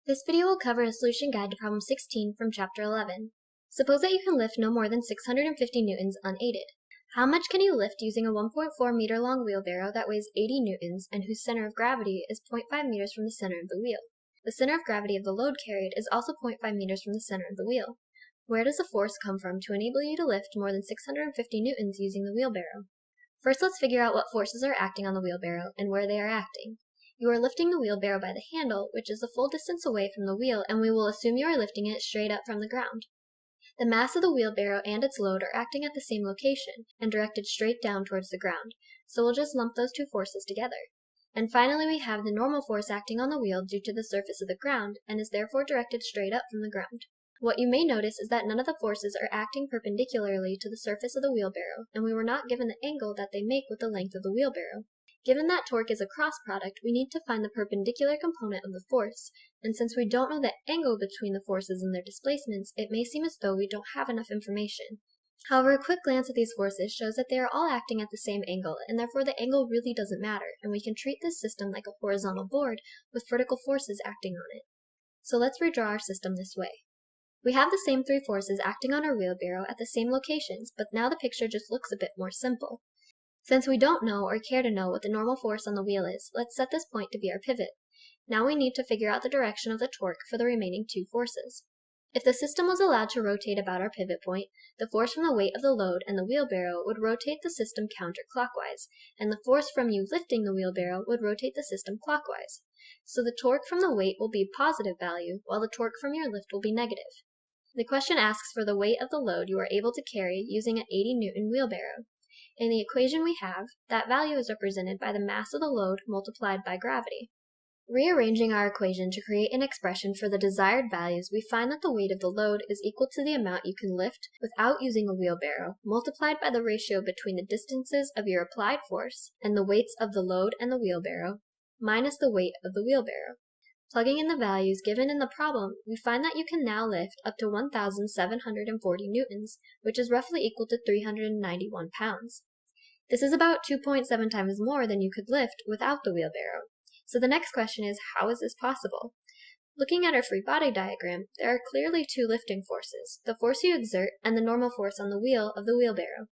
This video will cover a solution guide to problem 16 from chapter 11. Suppose that you can lift no more than 650 newtons unaided. How much can you lift using a 1.4 meter long wheelbarrow that weighs 80 newtons and whose center of gravity is 0.5 meters from the center of the wheel? The center of gravity of the load carried is also 0.5 meters from the center of the wheel. Where does the force come from to enable you to lift more than 650 newtons using the wheelbarrow? First, let's figure out what forces are acting on the wheelbarrow and where they are acting. You are lifting the wheelbarrow by the handle, which is the full distance away from the wheel, and we will assume you are lifting it straight up from the ground. The mass of the wheelbarrow and its load are acting at the same location and directed straight down towards the ground, so we'll just lump those two forces together. And finally, we have the normal force acting on the wheel due to the surface of the ground and is therefore directed straight up from the ground. What you may notice is that none of the forces are acting perpendicularly to the surface of the wheelbarrow, and we were not given the angle that they make with the length of the wheelbarrow. Given that torque is a cross product, we need to find the perpendicular component of the force, and since we don't know the angle between the forces and their displacements, it may seem as though we don't have enough information. However, a quick glance at these forces shows that they are all acting at the same angle, and therefore the angle really doesn't matter, and we can treat this system like a horizontal board with vertical forces acting on it. So let's redraw our system this way. We have the same three forces acting on our wheelbarrow at the same locations, but now the picture just looks a bit more simple. Since we don't know or care to know what the normal force on the wheel is, let's set this point to be our pivot. Now we need to figure out the direction of the torque for the remaining two forces. If the system was allowed to rotate about our pivot point, the force from the weight of the load and the wheelbarrow would rotate the system counterclockwise, and the force from you lifting the wheelbarrow would rotate the system clockwise. So the torque from the weight will be a positive value, while the torque from your lift will be negative. The question asks for the weight of the load you are able to carry using an 80 Newton wheelbarrow. In the equation we have, that value is represented by the mass of the load multiplied by gravity. Rearranging our equation to create an expression for the desired values, we find that the weight of the load is equal to the amount you can lift without using a wheelbarrow, multiplied by the ratio between the distances of your applied force and the weights of the load and the wheelbarrow, minus the weight of the wheelbarrow. Plugging in the values given in the problem, we find that you can now lift up to 1,740 newtons, which is roughly equal to 391 pounds. This is about 2.7 times more than you could lift without the wheelbarrow. So the next question is, how is this possible? Looking at our free body diagram, there are clearly two lifting forces, the force you exert and the normal force on the wheel of the wheelbarrow.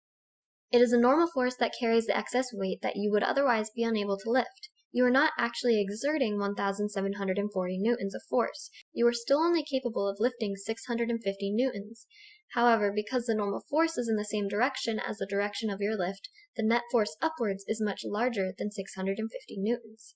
It is a normal force that carries the excess weight that you would otherwise be unable to lift. You are not actually exerting 1,740 newtons of force. You are still only capable of lifting 650 newtons. However, because the normal force is in the same direction as the direction of your lift, the net force upwards is much larger than 650 newtons.